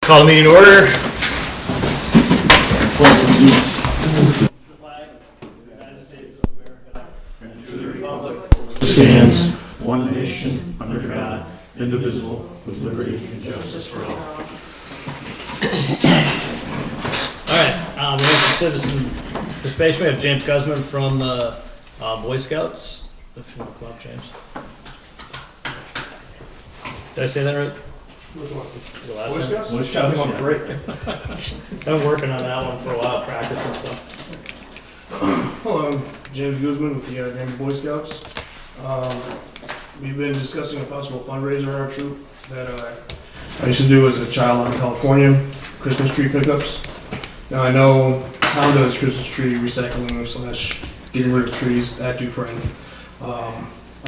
Call the meeting to order. And to the republic stands one nation under God, indivisible, with liberty and justice for all. All right, we have some citizen participation. We have James Guzman from Boy Scouts. If you want to come up, James. Did I say that right? Which one? The last Boy one? Scouts? Boy Scouts, Come yeah. on, great. I've been working on that one for a while, practice and stuff. Hello, I'm James Guzman with the Granby Boy Scouts. We've been discussing a possible fundraiser in our troop that I used to do as a child out in California, Christmas tree pickups. Now I know town does Christmas tree recycling / getting rid of trees at Dufresne.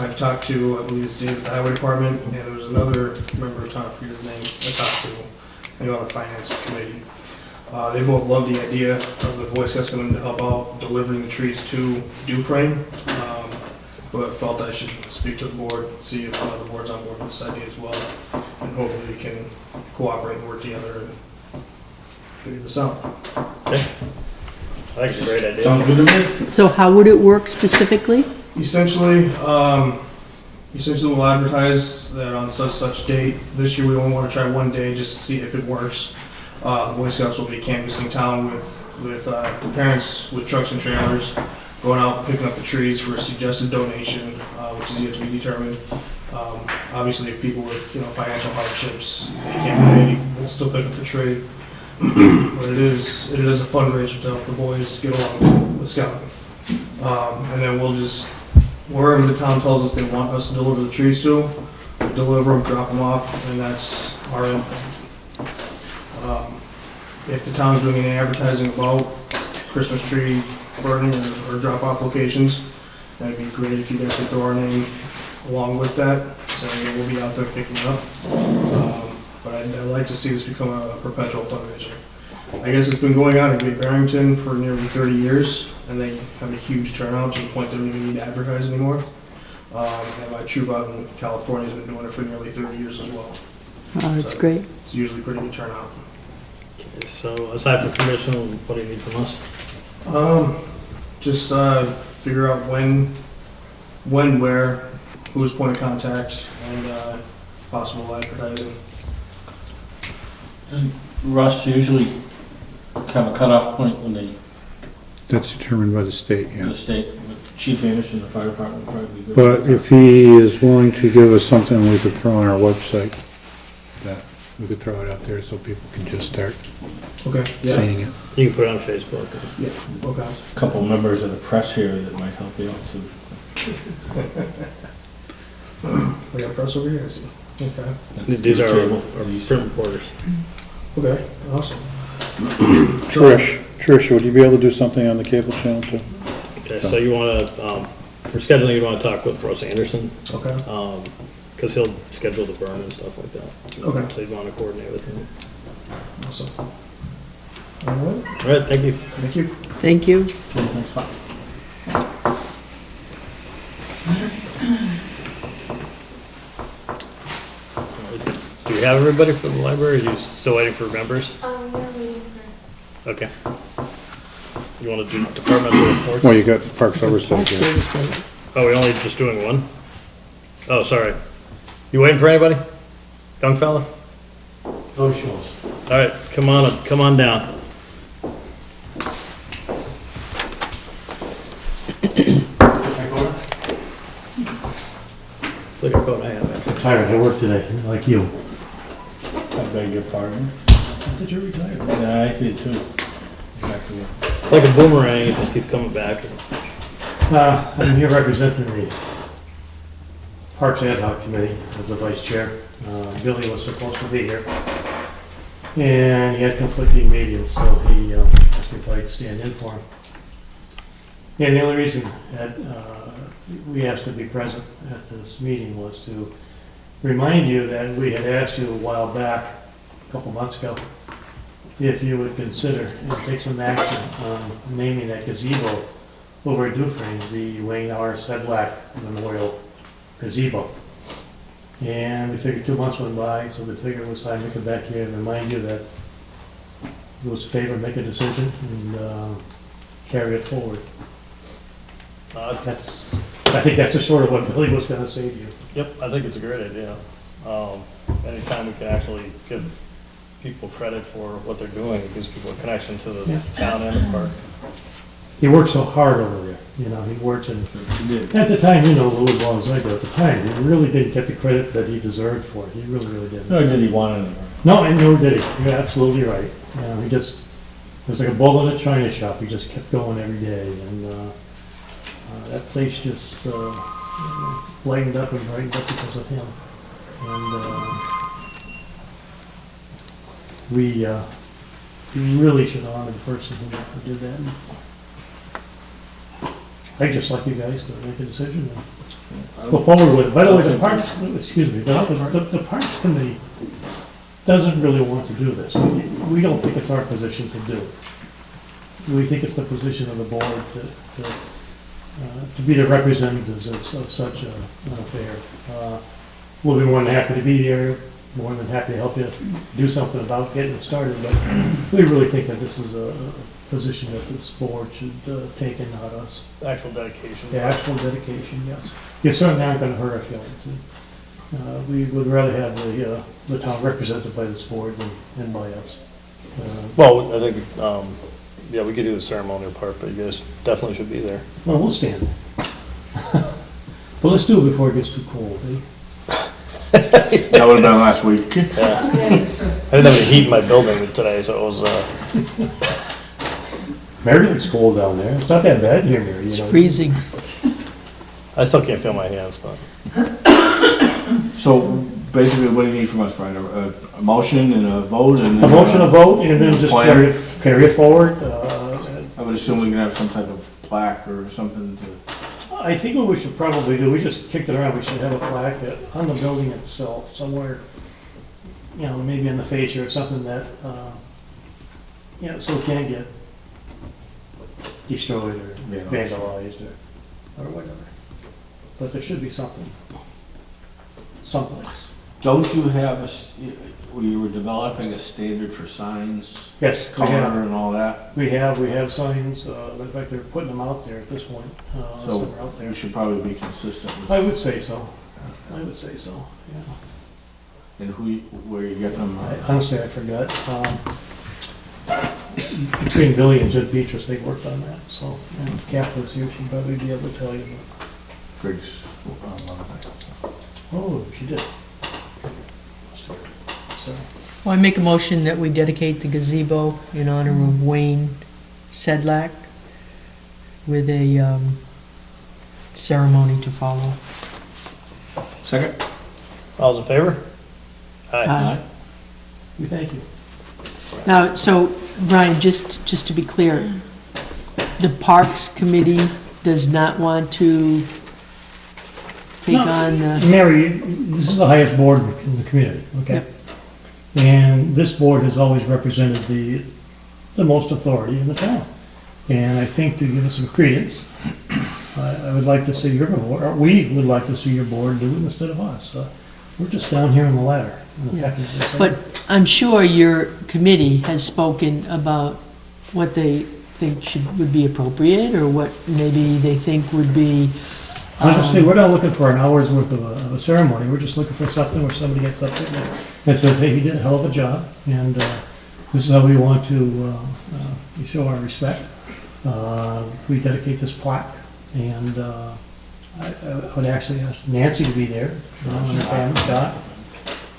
I've talked to, I believe it's Dave at the Highway Department, and there was another member of town, I forget his name, I talked to, I know on the Finance Committee. They both love the idea of the Boy Scouts coming to help out delivering the trees to Dufresne, but felt I should speak to the board, see if the board's on board with this idea as well, and hopefully we can cooperate and work together and figure this out. Okay. I think it's a great idea. Sounds good to me. So how would it work specifically? Essentially, we'll advertise that on such date. This year we only want to try one day just to see if it works. The Boy Scouts will be canvassing town with the parents with trucks and trailers, going out picking up the trees for a suggested donation, which is yet to be determined. Obviously, if people with financial hardships, they can't pay, we'll still pick up the tree. But it is a fundraiser to help the boys get along with scouting. And then we'll just, wherever the town tells us they want us to deliver the trees to, we'll deliver them, drop them off, and that's our input. If the town's doing any advertising about Christmas tree burning or drop-off locations, that'd be great if you guys could throw our name along with that, saying we'll be out there picking it up. But I'd like to see this become a perpetual fundraiser. I guess it's been going on in Great Barrington for nearly 30 years, and they have a huge turnout to the point they don't even need to advertise anymore. And my troop out in California has been doing it for nearly 30 years as well. Oh, that's great. It's usually pretty good turnout. Okay, so aside from permission, what do you need from us? Just figure out when, where, who's point of contact, and possible advertising. Doesn't Russ usually have a cutoff point when That's determined by the state, the yeah. state, Chief Amish and the fire department would probably be good. But if he is willing to give us something we could throw on our website, that we could throw it out there so people can just start Okay. Yeah. seeing it. You can put it on Facebook. Yeah. Okay. A couple members of the press here that might help you out too. We got press over here, I see. Okay. These are our Table. print reporters. Okay, awesome. Trish, would you be able to do something on the cable channel too? Okay, so you want to, for scheduling, you want to talk with Russ Anderson, Okay. because he'll schedule the burn and stuff like that. Okay. So you want to coordinate with him. Awesome. All right. All right, thank you. Thank you. Thank you. Okay, thanks, Bob. Do we have everybody for the library, or are you still waiting for members? We're waiting for. Okay. You want to do departmental reports? Well, you got Parks Oversight here. Oh, we only just doing one? Oh, sorry. You waiting for anybody? Young fella? No shows. All right, come on down. It's like a coat I have, actually. I'm tired, I work today, like you. I beg your pardon. I thought you retired. Yeah, I did too. Exactly. It's like a boomerang, it just keeps coming back. I'm here representing the Parks Ad Hoc Committee as the vice chair. Billy was supposed to be here, and he had conflicting meetings, so he asked me if I'd stand in for him. And the only reason that we asked to be present at this meeting was to remind you that we had asked you a while back, a couple months ago, if you would consider and take some action on naming that gazebo over at Dufresne's the Wayne R. Sedlak Memorial Gazebo. And we figured 2 months went by, so we figured it was time to come back here and remind you that do us a favor, make a decision, and carry it forward. I think that's the short of what Billy was gonna say to you. Yep, I think it's a great idea. Anytime we can actually give people credit for what they're doing, it gives people a connection to the Yeah. town and the park. He worked so hard over there, you know, he worked and at the time, you know, a little well as I do, at the time, he really didn't get the credit that he deserved for it. He really, really didn't. Nor did he want it. No, and nor did he. You're absolutely right. You know, he just, it was like a bull in a china shop. He just kept going every day, and that place just lightened up and brightened up because of him. And we really should honor the person who did that. I'd just like you guys to make a decision and go forward with it. By the way, the Parks, excuse me, the Parks Committee doesn't really want to do this. We don't think it's our position to do. We think it's the position of the board to be the representatives of such an affair. We'll be more than happy to be there, more than happy to help you do something about getting it started, but we really think that this is a position that this board should take and not us. Actual dedication. The actual dedication, yes. You certainly aren't gonna hurt our feelings. We would rather have the town represented by this board than by us. Well, I think, yeah, we could do the ceremonial part, but you guys definitely should be there. Well, we'll stand. But let's do it before it gets too cold, eh? That would've been last week. Yeah. I didn't have any heat in my building today, so it was, Mary, it's cold down there. It's not that bad here, Mary. It's freezing. I still can't feel my hands, but. So basically, what do you need from us, Brian? A motion and a vote and? A motion, a vote, and then just Plan. carry it forward. I would assume we can have some type of plaque or something to. I think what we should probably do, we just kicked it around, we should have a plaque on the building itself, somewhere, you know, maybe in the fascia or something that, you know, so it can't get destroyed or Yeah, no, vandalized or whatever. But there should be something, someplace. Don't you have you were developing a standard for signs, Yes, we color have, and all that? we have signs, in fact, they're putting them out there at this point, So some are out there. we should probably be consistent with. I would say so, yeah. And where you get them? Honestly, I forgot. Between Billy and Jed Beatrice, they worked on that, so if Kath was here, she'd probably be able to tell you. Griggs. Oh, she did. So, Well, I make a motion that we dedicate the gazebo in honor of Wayne Sedlak with a ceremony to follow. Second? All's in favor? Aye. we thank you. Now, so, Brian, just to be clear, the Parks Committee does not want to take No. on the... Mary, this is the highest board in the community, okay? Yep. And this board has always represented the most authority in the town. And I think to give us some credence, I would like to see your board, or we would like to see your board do it instead of us. We're just down here on the ladder. Yeah. But I'm sure your committee has spoken about what they think would be appropriate, or what maybe they think would be... Honestly, we're not looking for an hour's worth of a ceremony. We're just looking for something where somebody gets up there and says, hey, he did a hell of a job, and this is how we want to show our respect. We dedicate this plaque, and I would actually ask Nancy to be there, and her family, Scott,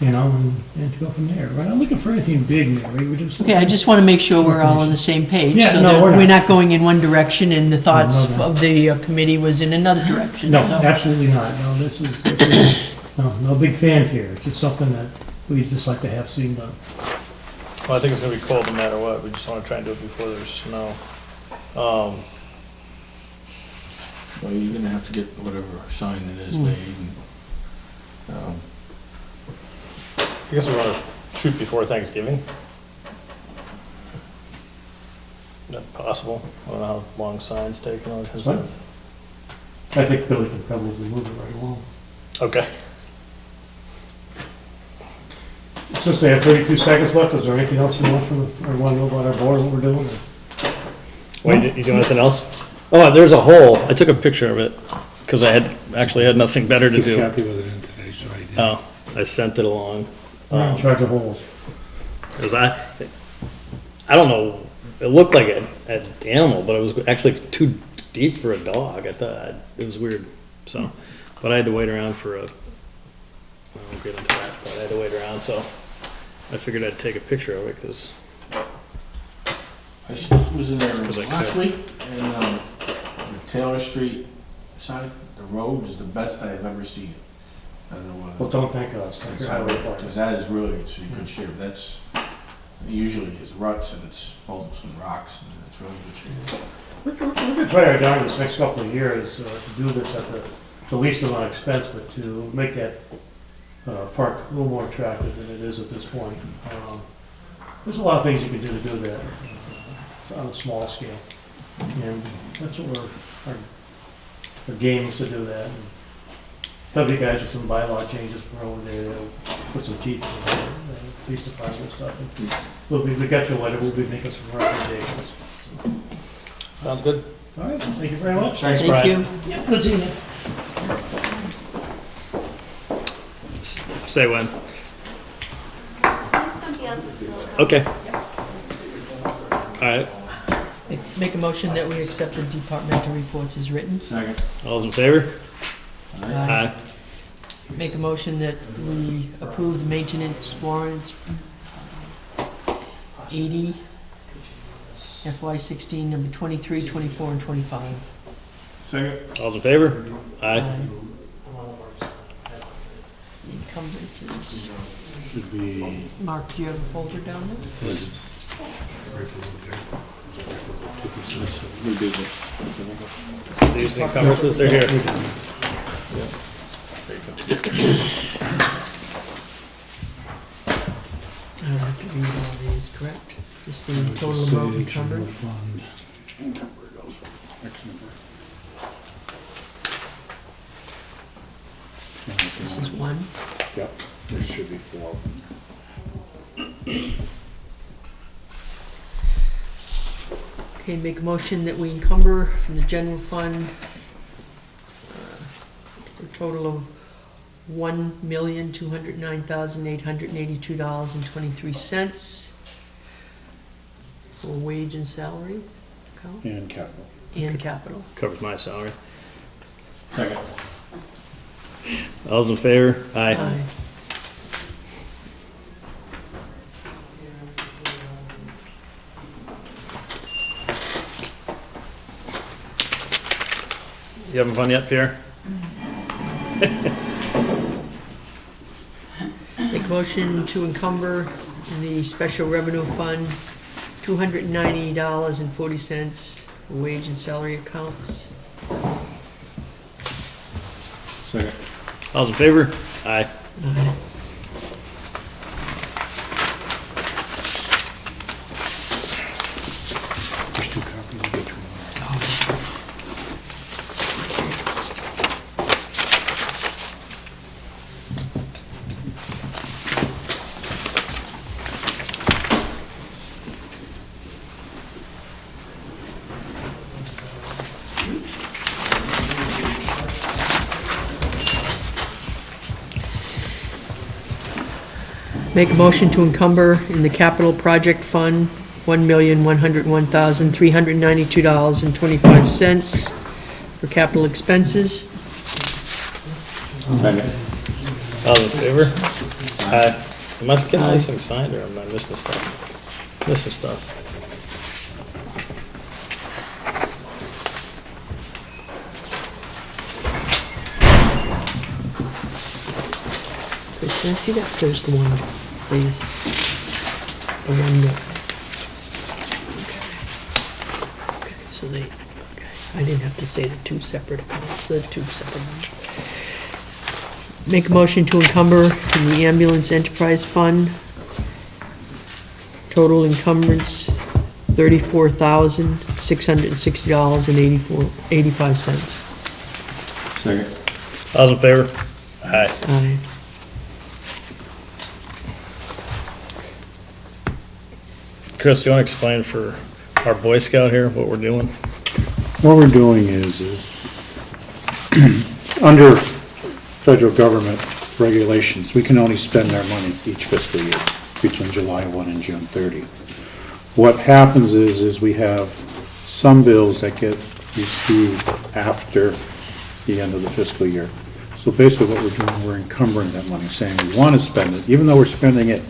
and to go from there. We're not looking for anything big, Mary. We're just Okay, I just want to make sure we're all on the same page. Yeah, so no, that we're not. not going in one direction and the thoughts no. of the committee was in another direction. No, so. absolutely not. No, this is no big fanfare. It's just something that we'd just like to have seen done. Well, I think it's gonna be cold no matter what. We just wanna try and do it before there's snow. Well, you're gonna have to get whatever sign it is made. And, I guess we wanna shoot before Thanksgiving. Is that possible? I don't know how long signs take and all that kind of That's stuff. I think Billy can probably move it right along. Okay. Since they have 32 seconds left, is there anything else you want from, or want to know about our board, what we're doing? Wait, you doing anything else? Oh, there's a hole. I took a picture of it, because I actually had nothing better to Because do. Kathy wasn't in today, so I did. Oh, I sent it along. We're in charge of holes. Because I don't know, it looked like an animal, but it was actually too deep for a dog. I thought, it was weird, so. But I had to wait around for I won't get into that, but I had to wait around, so I figured I'd take a picture of it, because, I was in there Because I last could. week, and the Taylor Street side, the road is the best I have ever seen. I don't know Well, don't thank us, thank It's your highway highway, department. because that is really, it's in good shape. That's, usually is ruts and it's bumps and rocks, and it's really good shape. We're gonna try our darndest next couple of years to do this at the least amount of expense, but to make that park a little more attractive than it is at this point. There's a lot of things you can do to do that. It's on a small scale. And that's what our game is to do that. And help you guys with some bylaw changes for over there that'll put some teeth in the police department and stuff. And we got your letter, we'll be making some recommendations. So, sounds good. all right, thank you very much. Thanks, Thank Brian. you. Yeah, good seeing you. Say when. Somebody else is still. Okay. All right, Make a motion that we accept the departmental reports as written. Second. all those in favor? Aye. Make a motion that we approve the maintenance warrants 80, FY16, number 23, 24, and 25. Second. All those in favor? Aye. Encumbrances. Should be Mark, do you have a folder down there? These encumbrances, they're here. I don't have to read all these, correct? Just the total Just say amount general encumbered? fund. Encumbered of X number. This is one. Yep, there should be 4. Okay, make a motion that we encumber from the general fund for a total of $1,209,882.23 for wage and salary account And capital. and capital. Covers my salary. Second. All those in favor? Aye. Aye. You having fun yet, Pierre? Make a motion to encumber the special revenue fund, $290.40 for wage and salary accounts. Second. All those in favor? Aye. Aye. There's 2 copies of each one. Make a motion to encumber in the capital project fund, $1,101,392.25 for capital expenses. Second. All those in favor? Aye. I must get this thing signed, or am I missing stuff? Missing stuff. Chris, can I see that first one, please? The one that... Okay, so they, okay, I didn't have to say the 2 separate accounts, the 2 separate ones. Make a motion to encumber in the ambulance enterprise fund. Total encumbrance, $34,660.85. Second. All those in favor? Aye. Aye. Chris, you want to explain for our Boy Scout here what we're doing? What we're doing is under federal government regulations, we can only spend our money each fiscal year between July 1 and June 30. What happens is we have some bills that get received after the end of the fiscal year. So basically what we're doing, we're encumbering that money, saying we want to spend it, even though we're spending it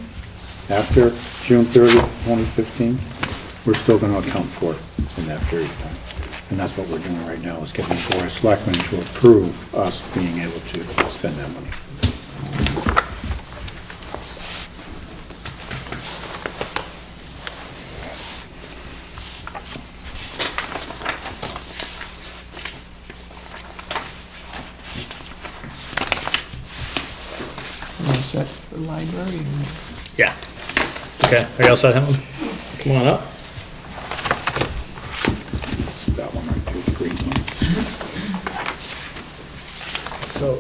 after June 30, 2015, we're still going to account for it in that period of time. And that's what we're doing right now, is getting the Board of Selectmen to approve us being able to spend that money. All set for library. Yeah. Okay, are you all set, Helen? Come on up. It's that one right there, the green one. So,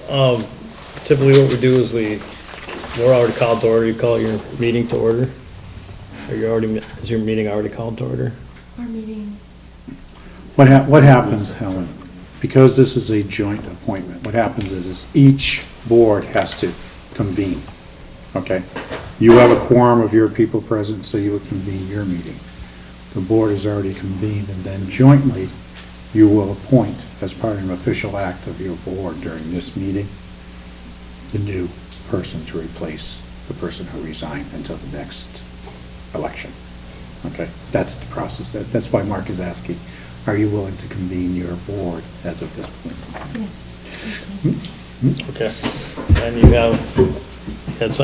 typically what we do is we're already called to order. You call your meeting to order? Are you already, is your meeting already called to order? Our meeting. What happens, Helen, because this is a joint appointment, what happens is each board has to convene, okay? You have a quorum of your people present, so you would convene your meeting. The board is already convened, and then jointly, you will appoint, as part of an official act of your board during this meeting, the new person to replace the person who resigned until the next election. Okay, that's the process. That's why Mark is asking, are you willing to convene your board as of this point? Yes. Okay. And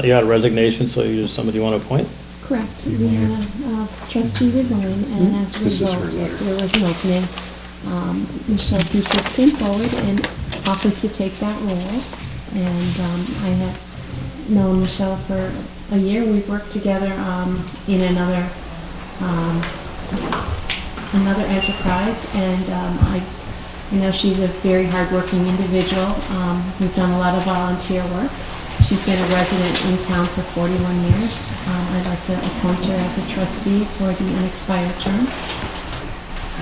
you had a resignation, so somebody you want to appoint? Correct. We had a trustee resign, and as a This is her result, letter. there was an opening. Michelle Petras came forward and offered to take that role. And I have known Michelle for a year. We've worked together in another enterprise, and I know she's a very hardworking individual. We've done a lot of volunteer work. She's been a resident in town for 41 years. I'd like to appoint her as a trustee for the unexpired term.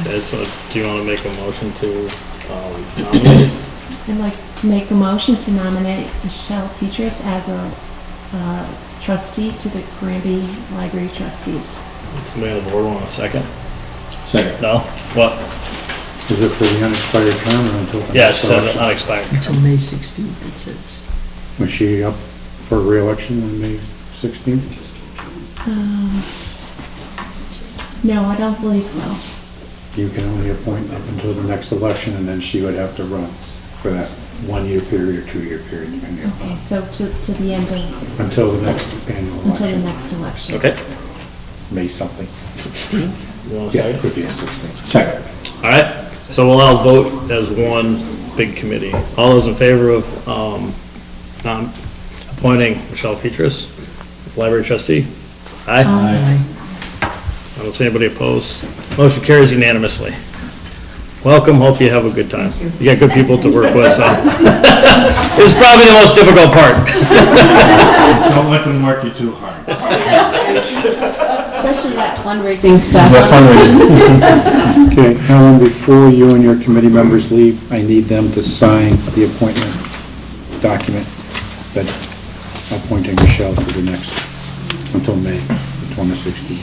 Okay, so do you want to make a motion to nominate? I'd like to make a motion to nominate Michelle Petras as a trustee to the Granby Library Trustees. Somebody on the board want a second? Second. No? What? Is it for the unexpired term or until the Yeah, next she said election? unexpired. Until May 16th, it says. Was she up for re-election on May 16th? No, I don't believe so. You can only appoint up until the next election, and then she would have to run for that 1 year period or 2 year period, depending Okay, on, so to the end of, until the next annual until the election, next election. Okay. May something. 16? You want a Yeah, it second? could be a 16th. Second. All right, so we'll all vote as one big committee. All those in favor of appointing Michelle Petras as library trustee? Aye. Aye. I don't see anybody opposed. Motion carries unanimously. Welcome, hope you have a good time. You got good people to work with, so. This is probably the most difficult part. Don't let them work you too hard. Especially that fundraising stuff. Okay, Helen, before you and your committee members leave, I need them to sign the appointment document that appointing Michelle to the next, until May 2016.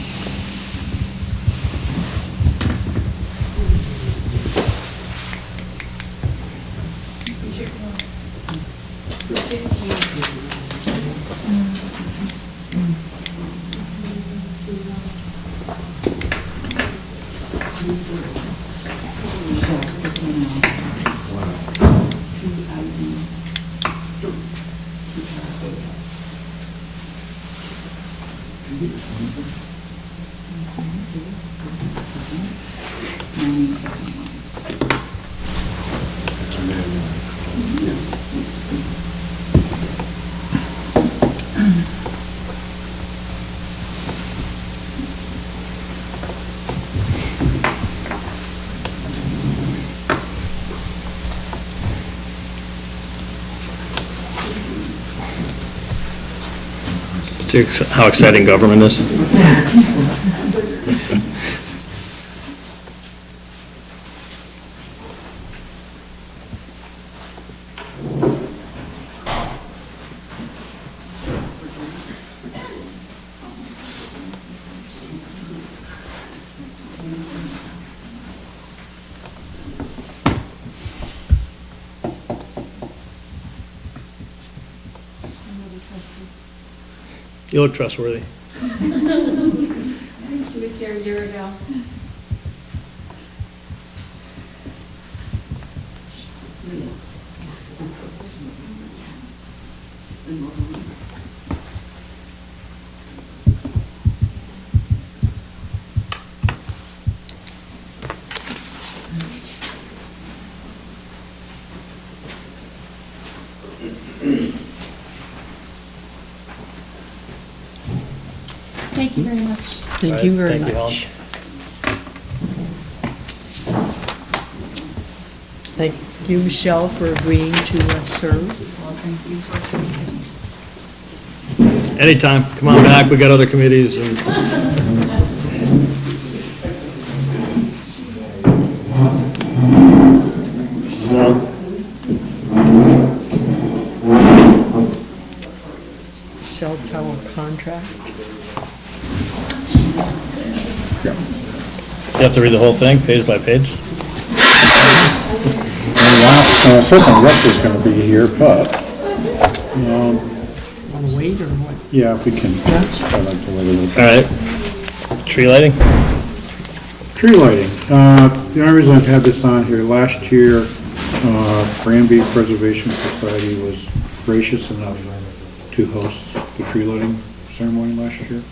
See how exciting government is? You look trustworthy. She was here a year ago. Thank you very much. Thank you very Thank you, Helen. much. Thank you, Michelle, for agreeing to serve. Anytime, come on back, we got other committees and. Cell tower contract. You have to read the whole thing, page by page? Certainly Rex is gonna be here, but, Want to wait or what? yeah, if we can, I'd like to wait a little bit. All right. Tree lighting? Tree lighting, the only reason I've had this on here, last year, Granby Preservation Society was gracious enough to host the tree lighting ceremony last year.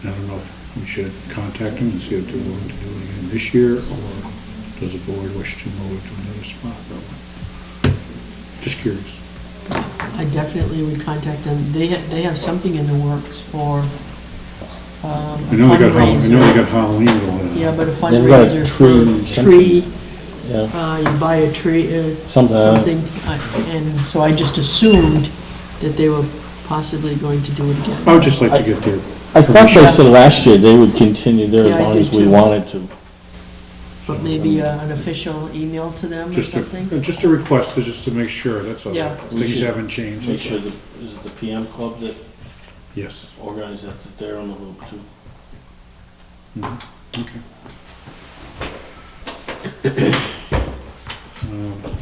And I don't know if we should contact them and see if they're willing to do it again this year, or does the board wish to move it to another spot? Just curious. I definitely would contact them. They have something in the works for a I know they fundraiser. got Halloween going on. Yeah, but a They've got a fundraiser tree, for tree, Yeah, you buy a tree, something. and so I just assumed that they were possibly going to do it again. I would just like to get their, I thought they said last year they would continue there as Yeah, I long did as we too. wanted to. But maybe an official email to them or just something? a request, but just to make sure, that's all. Yeah. We Things should haven't changed. Make sure that, is it the PM Club that Yes. organized that they're on the loop too? Okay.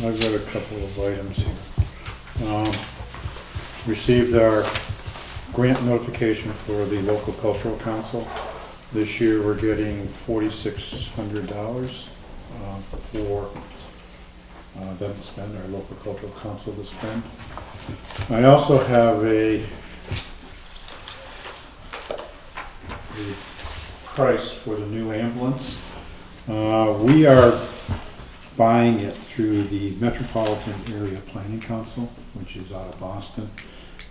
I've got a couple of items here. Received our grant notification for the local cultural council. This year, we're getting $4,600 for them to spend, our local cultural council to spend. I also have a price for the new ambulance. We are buying it through the Metropolitan Area Planning Council, which is out of Boston.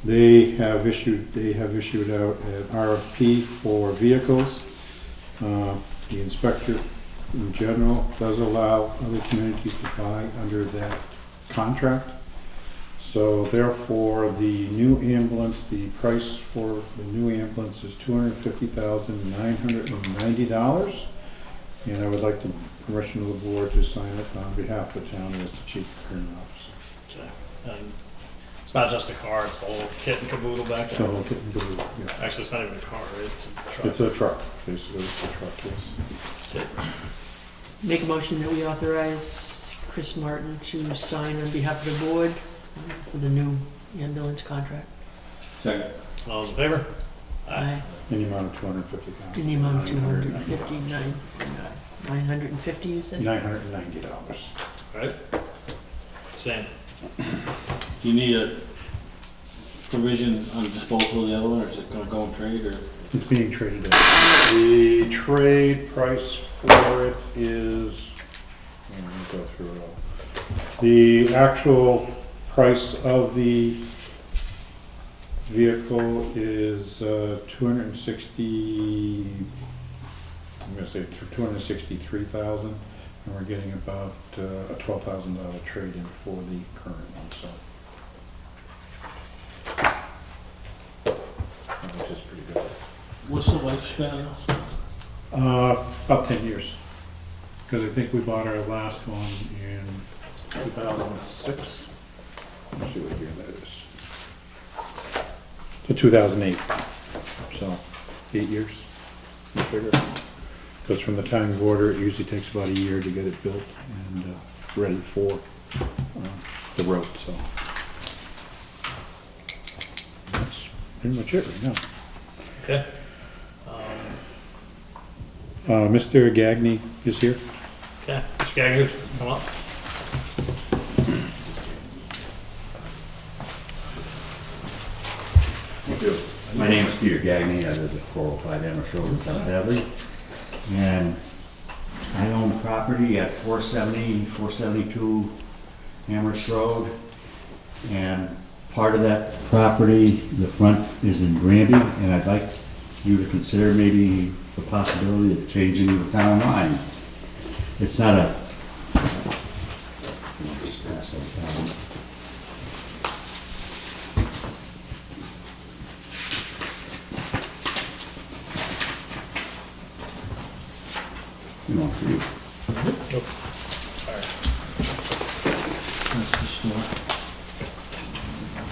They have issued out an RFP for vehicles. The inspector in general does allow other communities to buy under that contract. So therefore, the new ambulance, the price for the new ambulance is $250,990. And I would like the permission of the board to sign it on behalf of the town as the chief procurement officer. Okay. And it's not just a car, it's the whole kit and caboodle back So there. we'll get into it, yeah. Actually, it's not even a car, right? It's a truck. It's a truck, basically, it's a truck, yes. Make a motion that we authorize Chris Martin to sign on behalf of the board for the new ambulance contract. Second. All those in favor? Aye. In the amount of $250,000. In the amount of 259, 950, you said? $990. All right. Same. Do you need a provision on disposal of the other one, or is it gonna go in trade, or? It's being traded in. The trade price for it is, let me go through it all. The actual price of the vehicle is 263,000, and we're getting about a $12,000 trade-in for the current one, so. Which is pretty good. What's the lifespan of those? About 10 years, because I think we bought our last one in 2006. Let's see what year that is. So 2008, so 8 years, I figure. Because from the time you order, it usually takes about a year to get it built and ready for the road, so. That's pretty much it right now. Okay. Mr. Gagny is here. Okay, Mr. Gagner, come up. My name is Peter Gagny. I live at 405 Amherst Road in South Hadley. And I own property at 470, 472 Amherst Road. And part of that property, the front is in Granby, and I'd like you to consider maybe the possibility of changing the town line. It's not a... I'll just pass those down. You want to see? That's the store.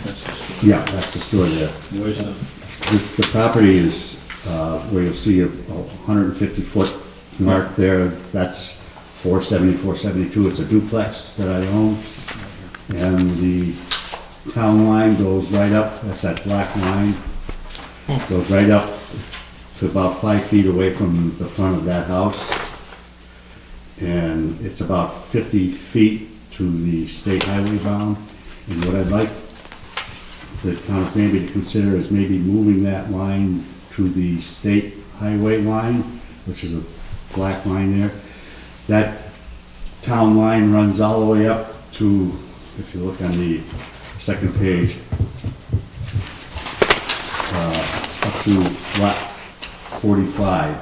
That's the store. Yeah, that's the store there. Where's the, The property is where you'll see a 150-foot mark there. That's 470, 472. It's a duplex that I own. And the town line goes right up, that's that black line. Goes right up to about 5 feet away from the front of that house. And it's about 50 feet to the state highway bound. And what I'd like the town of Granby to consider is maybe moving that line to the state highway line, which is a black line there. That town line runs all the way up to, if you look on the second page, up to lot 45.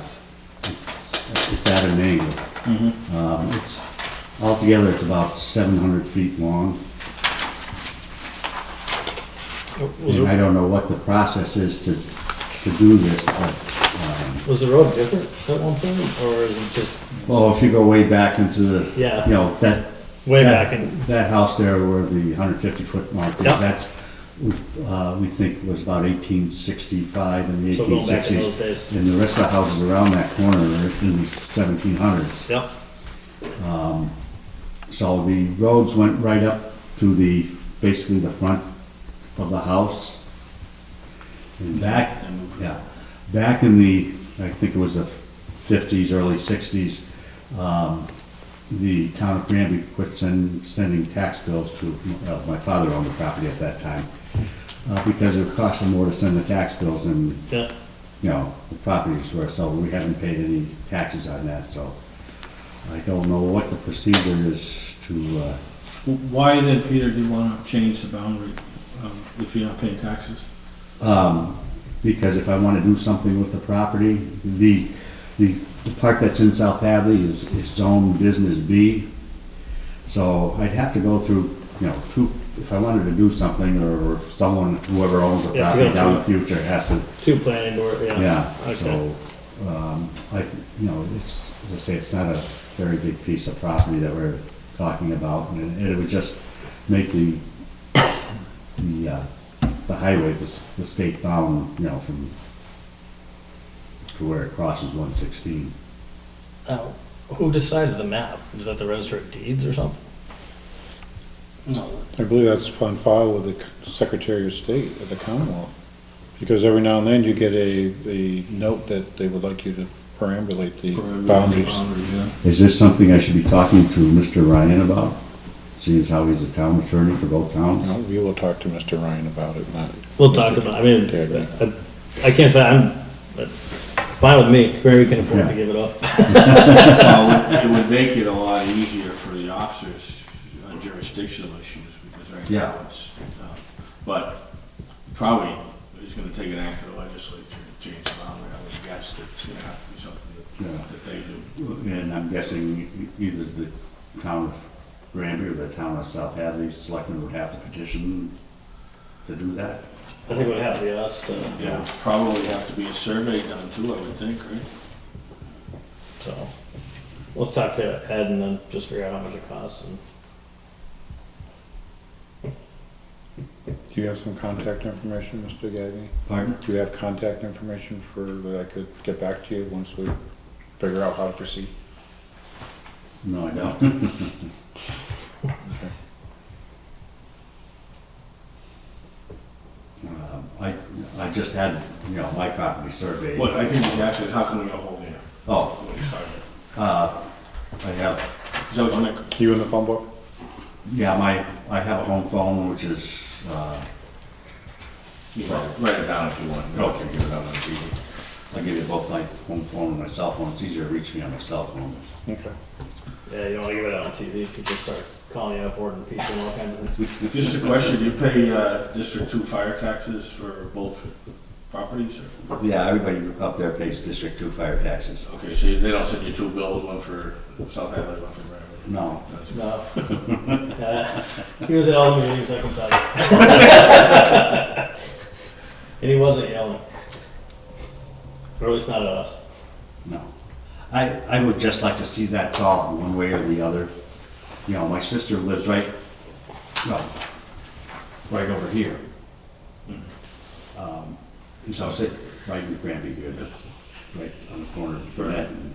It's at an angle. It's altogether it's about 700 feet long. And I don't know what the process is to do this, but, Was the road different at one point, or is it just, well, if you go way back into the, yeah, you know, that. way that- back in, That house there where the 150-foot mark is, Yeah. that's, we think was about 1865 and the so going back in 1860s. those days? And the rest of the houses around that corner are in the 1700s. Yep. So the roads went right up to the, basically the front of the house. And back, yeah, back in the, I think it was the 50s, early 60s, the town of Granby quit sending tax bills to, my father owned the property at that time, because it cost them more to send the tax bills than, Yeah. you know, the properties were, so we haven't paid any taxes on that, so I don't know what the procedure is to, why then, Peter, do you want to change the boundary if you're not paying taxes? because if I want to do something with the property, the part that's in South Hadley is zoned Business B. So I'd have to go through, you know, if I wanted to do something, or if someone, whoever owns the You have to property go down in the through future has to, two planning board, yeah. yeah, Okay. so, you know, it's, as I say, it's not a very big piece of property that we're talking about, and it would just make the highway, the state bound, you know, from to where it crosses 116. Who decides the map? Is that the register of deeds or something? No. I believe that's on file with the Secretary of State of the Commonwealth. Because every now and then you get a note that they would like you to perambulate the boundaries. Yeah. Is this something I should be talking to Mr. Ryan about, seeing as how he's the town attorney for both towns? No, we will talk to Mr. Ryan about it, not. We'll Mr. talk about, I mean, Gagnon. I can't say but fine with me, Granby can afford to Yeah. give it up. Well, it would make it a lot easier for the officers on jurisdictional issues, because right Yeah. now it's, but probably is gonna take an act of the legislature to change the boundary. I would guess that it's gonna have to be something that they do. And I'm guessing either the town of Granby or the town of South Hadley selectmen would have to petition to do that. I think it would have to be us to, Yeah, probably have to be a survey done too, I would think, right? so. We'll talk to Ed and then just figure out how much it costs and. Do you have some contact information, Mr. Gagny? Pardon? Do you have contact information that I could get back to you once we figure out how to proceed? No, I don't. I just had, my property surveyed. What I think he's asking is how come we got a hold of you? Oh, When you started. I have, Is that what you meant? You in the phone book? yeah, I have a home phone, which is, Write it down if you want. okay, give it out on TV. I'll give you both my home phone and my cell phone. It's easier to reach me on my cell phone. Okay. Yeah, you don't wanna give it out on TV, people start calling you up, ordering pizza and all kinds of things. Just a question, do you pay District 2 fire taxes for both properties? Or? Yeah, everybody up there pays District 2 fire taxes. Okay, so they don't send you two bills, one for South Hadley, one for Granby? No. No. He was at all the meetings, I can tell you. And he wasn't yelling. Or at least not at us. No. I would just like to see that solved one way or the other. My sister lives right over here. So I sit right in Granby here, right on the corner of Burnett. And,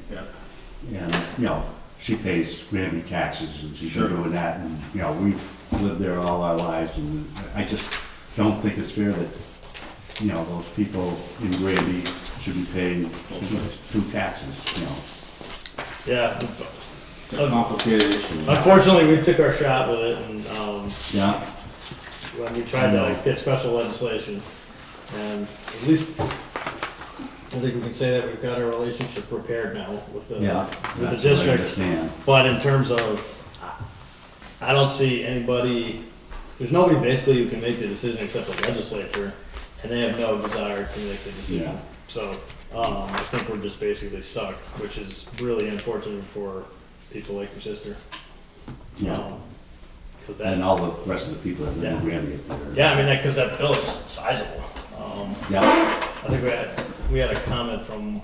she pays Granby taxes and she's been doing that. And, we've lived there all our lives and I just don't think it's fair that, those people in Granby should be paying two taxes, Yeah. It's a complicated issue. Unfortunately, we took our shot with it, and Yeah. when we tried to get special legislation, and at least I think we can say that we've got our relationship repaired now with the Yeah, with the that's what I district. understand. But in terms of, I don't see anybody. There's nobody basically who can make the decision except the legislature, and they have no desire to make the decision. Yeah. So I think we're just basically stuck, which is really unfortunate for people like your sister. Yeah. Cause that, And all the rest of the people that live in Granby. yeah, I mean, because that bill is sizable. Yeah. I think we had a comment from,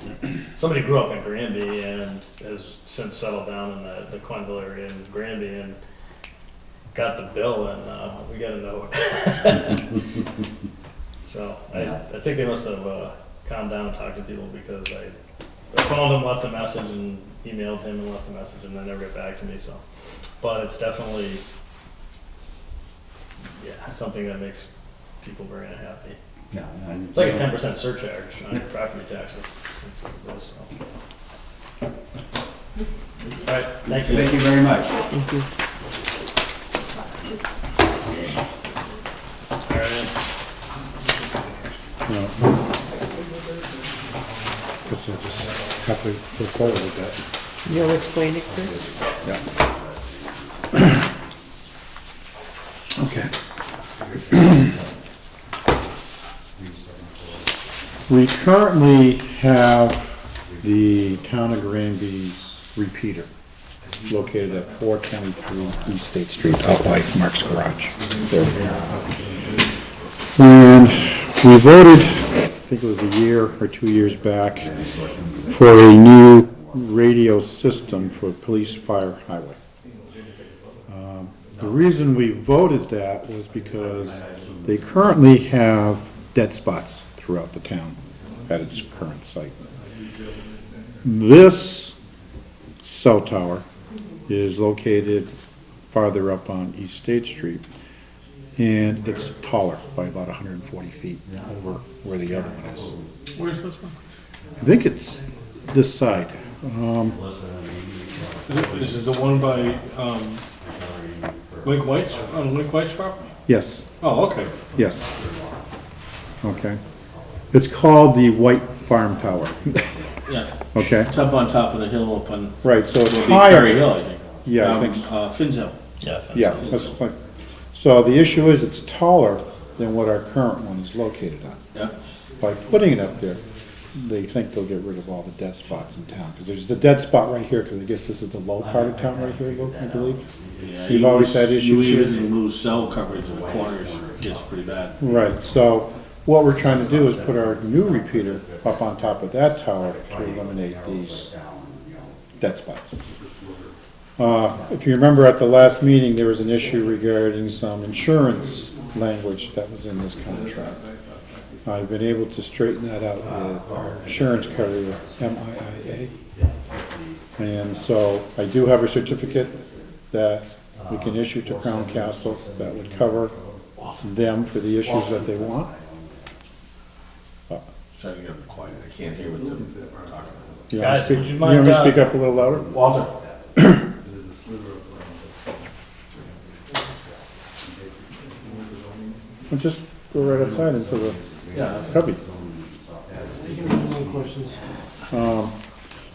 somebody grew up in Granby and has since settled down in the Quenville area in Granby and got the bill and we got a note. So Yeah. I think they must have calmed down and talked to people because I phoned him, left a message and emailed him and left a message and they never got back to me, so. But it's definitely, something that makes people very unhappy. Yeah. It's like a 10% surcharge on your property taxes. That's what it is, so. All right, thank you. Thank you very much. Thank you. All right. Guess I just have to go forward with that. You'll explain it, Chris? Yeah. Okay. We currently have the Town of Granby's repeater located at 423 East State Street, out by Mark's Garage. There. And we voted, I think it was a year or 2 years back, for a new radio system for police, fire, highway. The reason we voted that was because they currently have dead spots throughout the town at its current site. This cell tower is located farther up on East State Street, and it's taller by about 140 feet over where the other one is. Where's this one? I think it's this side. This is the one by Link White's, on Link White's property? Yes, Oh, okay. yes. Okay. It's called the White Farm Tower. Yeah. Okay, It's up on top of the hill up on, right, so it's it'll be Ferry higher. Hill, I think. Yeah, I think Finn's Hill. Yeah, that's fine. So the issue is it's taller than what our current one is located on. Yeah. By putting it up there, they think they'll get rid of all the dead spots in town. Because there's a dead spot right here, because I guess this is the low part of town right here, I believe. Yeah, We've you always lose- had issues You here. even lose cell coverage in the corners, it gets pretty bad. Right, so what we're trying to do is put our new repeater up on top of that tower to eliminate these dead spots. If you remember at the last meeting, there was an issue regarding some insurance language that was in this contract. I've been able to straighten that out with our insurance carrier, MIIA. And so I do have a certificate that we can issue to Crown Castle that would cover them for the issues that they want. Try to get them quiet, I can't hear what they're talking about. You want me to Guys, speak- would you you mind, want me to speak up a little louder? Walter? Well, just go right outside into the Yeah. cubby.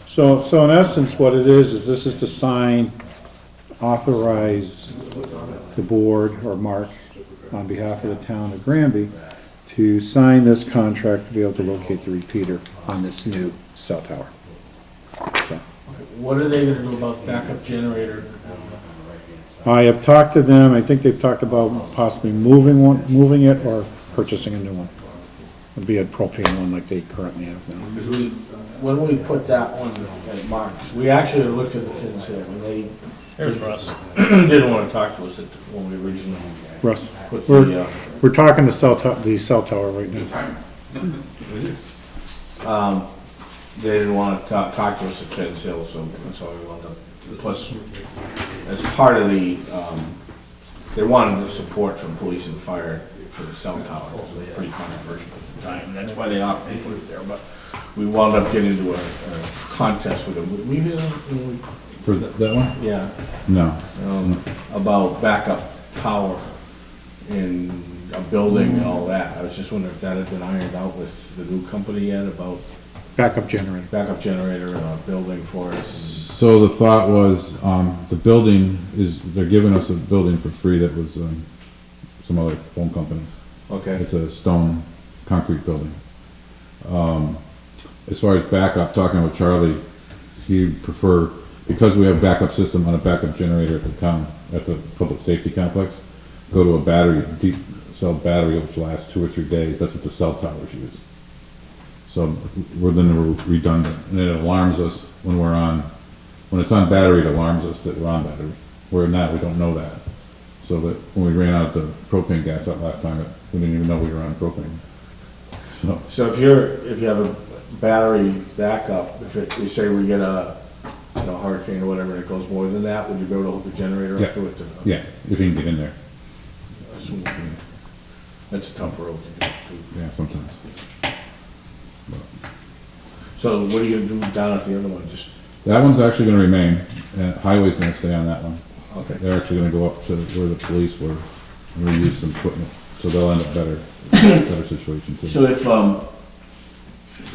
So in essence, what it is this is to sign, authorize the board or Mark on behalf of the town of Granby to sign this contract to be able to locate the repeater on this new cell tower. So, What are they gonna do about backup generator? I have talked to them, I think they've talked about possibly moving it or purchasing a new one. It'd be a propane one like they currently have now. Because when we put that one at Mark's, we actually looked at the fins here, when they There's Russ. didn't wanna talk to us when we originally Russ, put we're talking the cell tower right now. they didn't wanna talk to us at Fence Hill, so that's why we wound up. Plus, as part of the, they wanted the support from police and fire for the cell tower, so it was pretty controversial at the time, that's why they opted to put it there, but we wound up getting into a contest with them. We did, For that one? yeah, No. about backup power in a building and all that. I was just wondering if that had been ironed out with the new company yet about Backup generator. backup generator in a building for us. So the thought was, the building they're giving us a building for free that was, some other phone companies. Okay, It's a stone, concrete building. As far as backup, talking with Charlie, he'd prefer, because we have backup system on a backup generator at the town, at the public safety complex, go to a battery, deep cell battery which lasts 2 or 3 days, that's what the cell towers use. So we're redundant, and it alarms us when it's on battery, it alarms us that we're on battery. Where now, we don't know that. So that when we ran out the propane gas out last time, we didn't even know we were on propane. so if you have a battery backup, you say we get a, hurricane or whatever, and it goes more than that, would you be able to hook the generator up to it? Yeah, if you can get in there, Assume we can. That's a tough road to do. yeah, sometimes. So what are you gonna do down at the other one, just, That one's actually gonna remain, and highway's gonna stay on that one. okay. They're actually gonna go up to where the police were, and reuse some equipment, so they'll end up better situation too. So if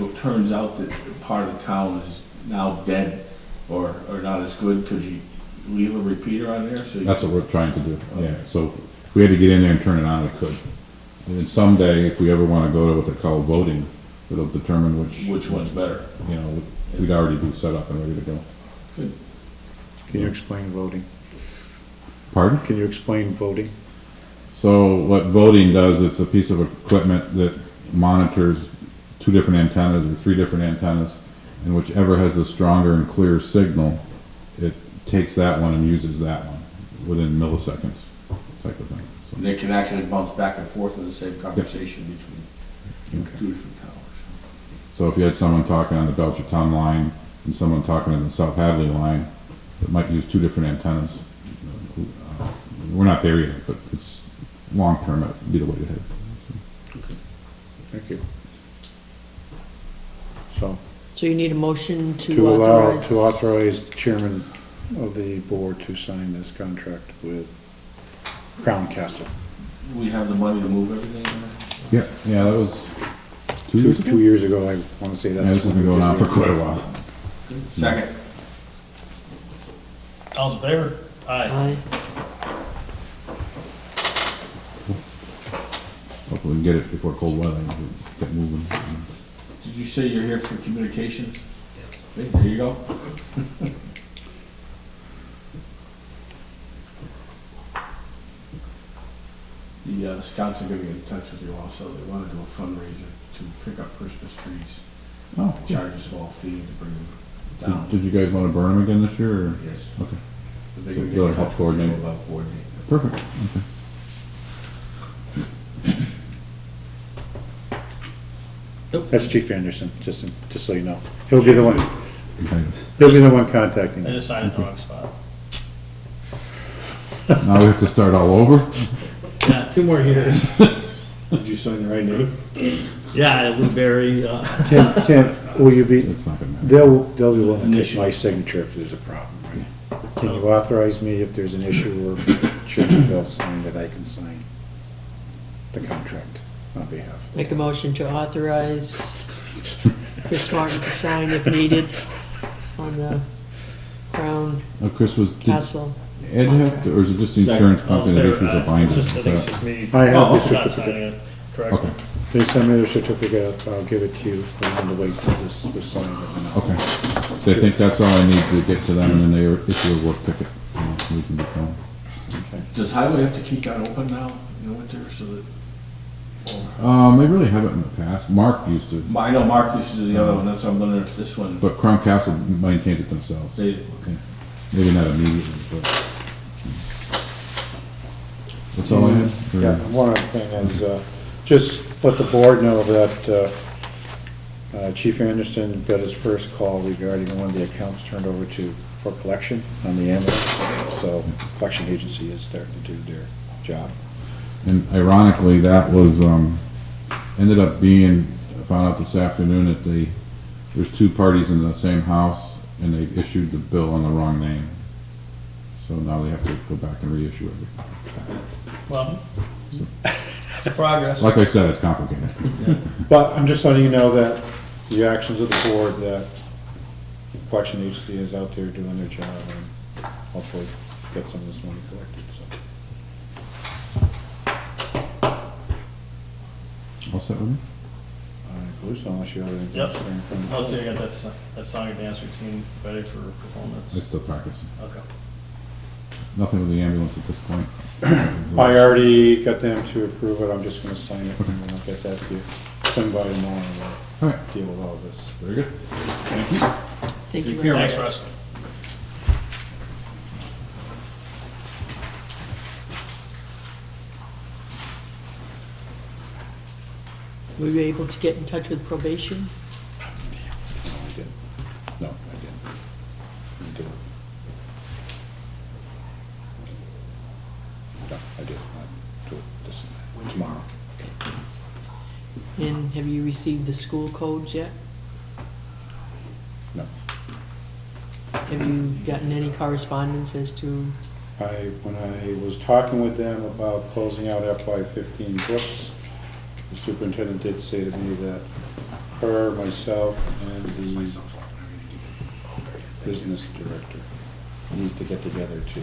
it turns out that part of the town is now dead or not as good, could you leave a repeater on there? So That's what we're trying to do, yeah, so if we had to get in there and turn it on, we could. And then someday, if we ever wanna go to what they call voting, it'll determine which one's better? We'd already be set up and ready to go. Can you explain voting? Pardon? Can you explain voting? So what voting does, it's a piece of equipment that monitors 2 different antennas or 3 different antennas, and whichever has the stronger and clearer signal, it takes that one and uses that one within milliseconds, type of thing. So, They can actually bounce back and forth with the same conversation between two different towers. so if you had someone talking on the Belchertown line and someone talking on the South Hadley line, it might use 2 different antennas. We're not there yet, but it's long-term, that'd be the way to head. Thank you. So, So you need a motion to to authorize the chairman of the board to sign this contract with Crown Castle. We have the money to move everything? Yeah, that was 2 years ago? 2 years ago, I want to say that. Yeah, this has been going on for quite a while. Second. All's in favor? Aye. Aye. Hopefully we can get it before cold weather and get moving. Did you say you're here for communications? Yes. There you go. The scouts are getting in touch with you also. They want to do a fundraiser to pick up Christmas trees. Oh, Charge a small fee to bring them down. Did you guys want to burn them again this year, or? Yes. Okay, But they're going to They'll get in help touch with you coordinate. about coordinating. perfect, okay. That's Chief Anderson, just so you know. He'll be the one contacting I you. just signed it in the wrong spot. Now we have to start all over? Yeah, 2 more years. Did you sign the right name? Yeah, Lou Berry, Will you be, It's not gonna matter. they'll be willing to take my signature if there's a problem, right? Can you authorize me if there's an issue or should Bill sign that I can sign the contract on behalf? Make a motion to authorize Chris Martin to sign if needed on the Crown Chris, did Castle. Ed have to, or is it just the insurance company that issues a binder? Just, I Is think it's that- just me. I have the Not certificate. signing it, correct? Okay, They send me the certificate, I'll give it to you, I'm going to wait till this was signed. and then I'll- okay. So I think that's all I need to get to them, and then they issue a work ticket. We can be going. Does highway have to keep that open now in the winter so that? They really haven't in the past. Mark used to, I know Mark used to do the other one, that's why I'm wondering if this one, but Crown Castle maintains it themselves. they, Maybe not immediately, but. That's all I had. for- Yeah, one other thing is, just let the board know that Chief Anderson got his first call regarding one of the accounts turned over for collection on the ambulance. So collection agency is starting to do their job. And ironically, that was, ended up being, I found out this afternoon that there's two parties in the same house, and they issued the bill on the wrong name. So now they have to go back and reissue everything. Well, it's progress. Like I said, it's complicated. But I'm just letting you know that the actions of the board, that collection agency is out there doing their job and hopefully get some of this money collected, so. All set with me? I believe so, unless you have anything. Yep. else there in front of you. I'll see, I got that song and dance routine ready for I performance. still practicing. Okay. Nothing with the ambulance at this point. I already got them to approve it, I'm just gonna sign it, and then I'll get that to you. Swing by tomorrow and All we'll right, deal with all of this. very good. Thank you. Thank you. Thanks, Russ. Were you able to get in touch with probation? No, I didn't. No, I didn't. I didn't. No, I didn't. I'll do it tomorrow. And have you received the school codes yet? No. Have you gotten any correspondence as to, When I was talking with them about closing out FY15 books, the superintendent did say to me that her, myself, and the business director need to get together to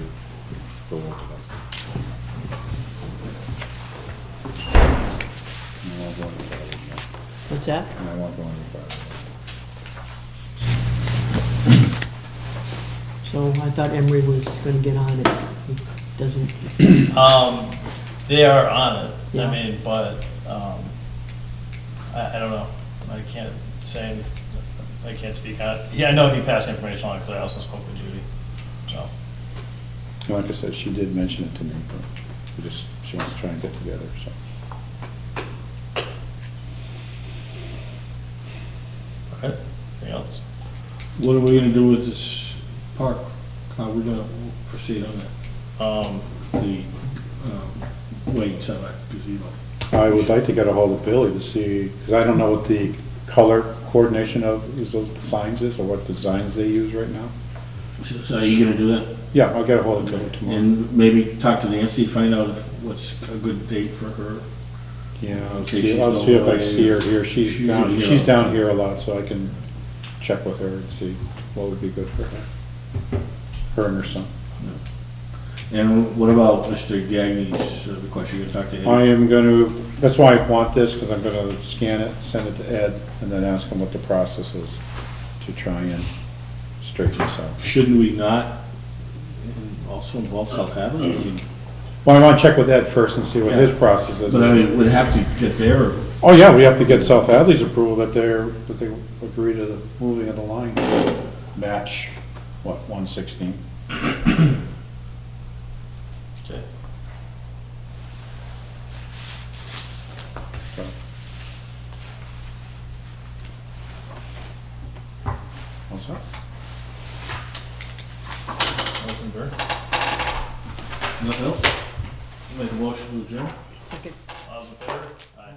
go over that. And I won't go any farther than that. what's that? And I won't go any farther than So I thought Emery was gonna get on it. He doesn't, They are on it, Yeah. I mean, but, I don't know, I can't say, I can't speak on it. Yeah, I know he passed information on it, because I also spoke with Judy, so. that. Like I said, she did mention it to me, but she wants to try and get together, so. Okay, anything else? what are we gonna do with this park? How are we gonna proceed on that? The, weight setback gazebo. I would like to get a hold of Billy to see, because I don't know what the color coordination of the signs is, or what designs they use right now. So are you gonna do that? Yeah, I'll get a hold of Billy tomorrow. And maybe talk to Nancy, find out what's a good date for her? Yeah, I'll Okay, see if I can see her here. She's She's down here a lot, so I can check with her and see what would be good for her and her son. And what about Mr. Gagne's request? You gonna talk to him? I am gonna, that's why I want this, because I'm gonna scan it, send it to Ed, and then ask him what the process is to try and straighten this out. Shouldn't we not also involve South Hadley? I mean, Well, I want to check with Ed first and see what his process is. but I mean, we'd have to get there. Oh, yeah, we have to get South Hadley's approval that they agree to the moving of the line to match, what, 116? Okay. So. What's that? Open door. Nothing else? Make a motion to adjourn? second. All those in favor? Aye.